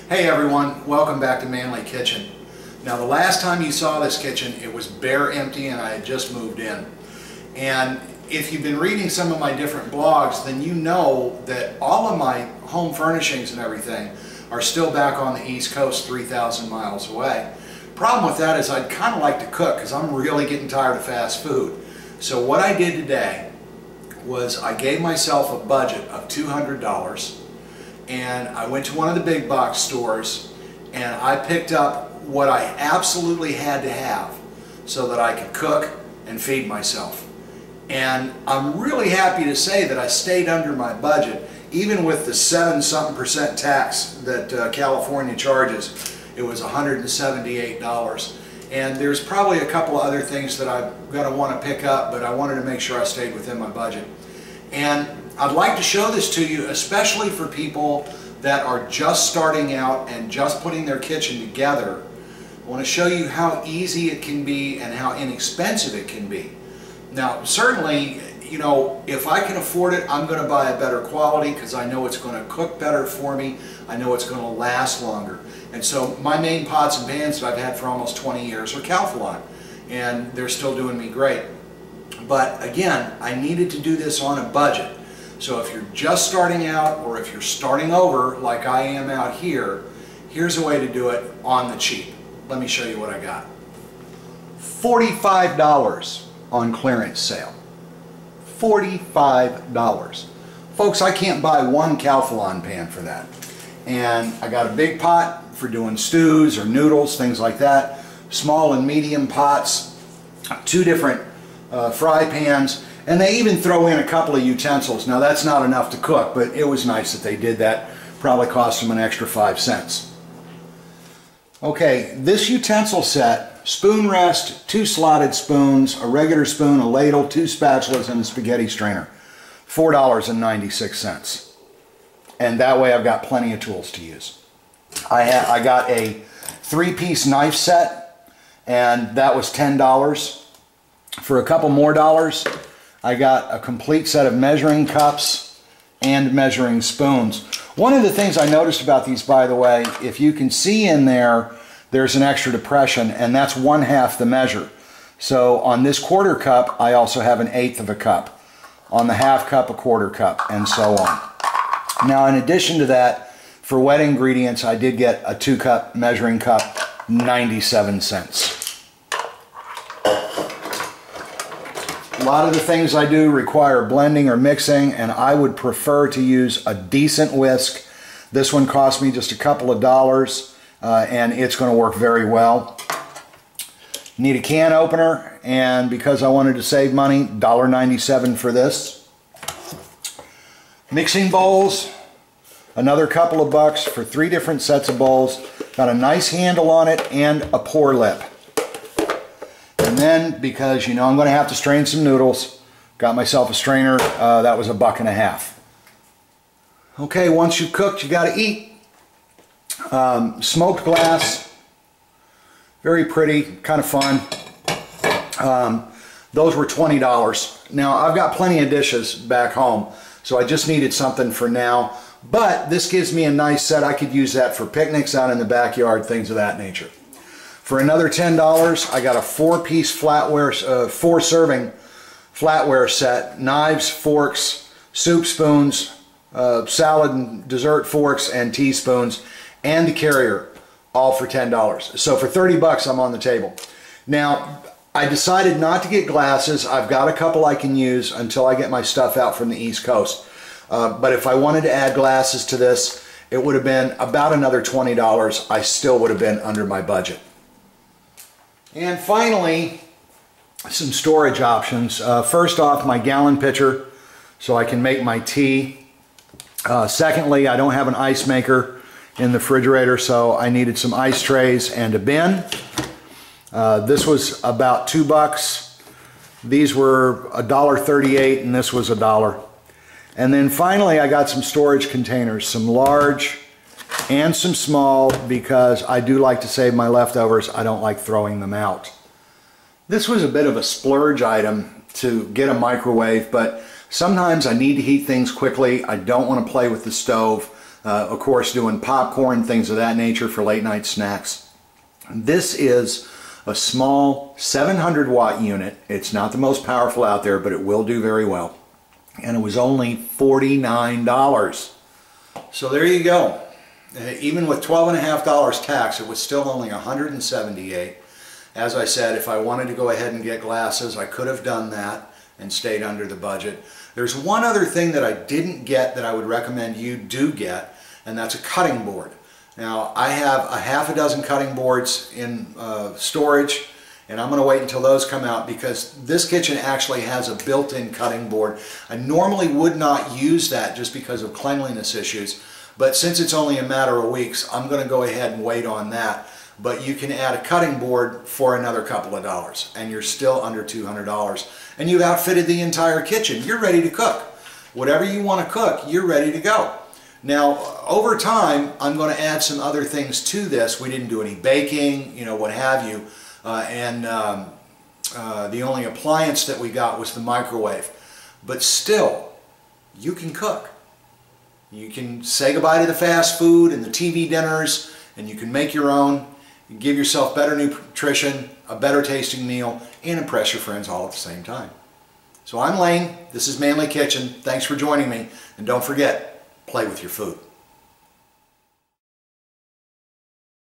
Hey everyone, welcome back to Manly Kitchen. Now the last time you saw this kitchen, it was bare empty and I had just moved in. And if you've been reading some of my different blogs, then you know that all of my home furnishings and everything are still back on the East Coast, 3,000 miles away. Problem with that is I'd kind of like to cook because I'm really getting tired of fast food. So what I did today was I gave myself a budget of $200 and I went to one of the big box stores and I picked up what I absolutely had to have so that I could cook and feed myself. And I'm really happy to say that I stayed under my budget, even with the 7-something% tax that California charges. It was $178. And there's probably a couple of other things that I'm going to want to pick up, but I wanted to make sure I stayed within my budget. And I'd like to show this to you, especially for people that are just starting out and just putting their kitchen together. I want to show you how easy it can be and how inexpensive it can be. Now, certainly, you know, if I can afford it, I'm going to buy a better quality because I know it's going to cook better for me. I know it's going to last longer. And so my main pots and pans that I've had for almost 20 years are Calphalon, and they're still doing me great. But again, I needed to do this on a budget. So if you're just starting out or if you're starting over like I am out here, here's a way to do it on the cheap. Let me show you what I got. $45 on clearance sale. $45. Folks, I can't buy one Calphalon pan for that. And I got a big pot for doing stews or noodles, things like that. Small and medium pots, 2 different fry pans, and they even throw in a couple of utensils. Now that's not enough to cook, but it was nice that they did that. Probably cost them an extra 5 cents. Okay, this utensil set, spoon rest, 2 slotted spoons, a regular spoon, a ladle, 2 spatulas, and a spaghetti strainer. $4.96. And that way I've got plenty of tools to use. I got a 3-piece knife set, and that was $10. For a couple more dollars, I got a complete set of measuring cups and measuring spoons. One of the things I noticed about these, by the way, if you can see in there, there's an extra depression, and that's 1/2 the measure. So on this 1/4 cup, I also have an 1/8 of a cup. On the 1/2 cup, a 1/4 cup, and so on. Now, in addition to that, for wet ingredients, I did get a 2-cup measuring cup, 97 cents. A lot of the things I do require blending or mixing, and I would prefer to use a decent whisk. This one cost me just a couple of dollars, and it's going to work very well. Need a can opener, and because I wanted to save money, $1.97 for this. Mixing bowls, another couple of bucks for 3 different sets of bowls. Got a nice handle on it and a pour lip. And then, because you know I'm going to have to strain some noodles, got myself a strainer. That was $1.50. Okay, once you've cooked, you got to eat. Smoked glass, very pretty, kind of fun. Those were $20. Now, I've got plenty of dishes back home, so I just needed something for now. But this gives me a nice set. I could use that for picnics out in the backyard, things of that nature. For another $10, I got a 4-piece flatware, 4-serving flatware set, knives, forks, soup spoons, salad and dessert forks, and teaspoons, and a carrier, all for $10. So for 30 bucks, I'm on the table. Now, I decided not to get glasses. I've got a couple I can use until I get my stuff out from the East Coast. But if I wanted to add glasses to this, it would have been about another $20. I still would have been under my budget. And finally, some storage options. First off, my gallon pitcher, so I can make my tea. Secondly, I don't have an ice maker in the refrigerator, so I needed some ice trays and a bin. This was about $2. These were $1.38, and this was $1. And then finally, I got some storage containers, some large and some small, because I do like to save my leftovers. I don't like throwing them out. This was a bit of a splurge item to get a microwave, but sometimes I need to heat things quickly. I don't want to play with the stove. Of course, doing popcorn, things of that nature for late night snacks. This is a small 700 watt unit. It's not the most powerful out there, but it will do very well. And it was only $49. So there you go. Even with $12.50 tax, it was still only $178. As I said, if I wanted to go ahead and get glasses, I could have done that and stayed under the budget. There's one other thing that I didn't get that I would recommend you do get, and that's a cutting board. Now, I have a half a dozen cutting boards in storage, and I'm going to wait until those come out because this kitchen actually has a built-in cutting board. I normally would not use that just because of cleanliness issues, but since it's only a matter of weeks, I'm going to go ahead and wait on that. But you can add a cutting board for another couple of dollars, and you're still under $200. And you've outfitted the entire kitchen. You're ready to cook. Whatever you want to cook, you're ready to go. Now, over time, I'm going to add some other things to this. We didn't do any baking, you know, what have you. The only appliance that we got was the microwave. But still, you can cook. You can say goodbye to the fast food and the TV dinners, and you can make your own. You give yourself better nutrition, a better tasting meal, and impress your friends all at the same time. So I'm Lane. This is Manly Kitchen. Thanks for joining me. And don't forget, play with your food.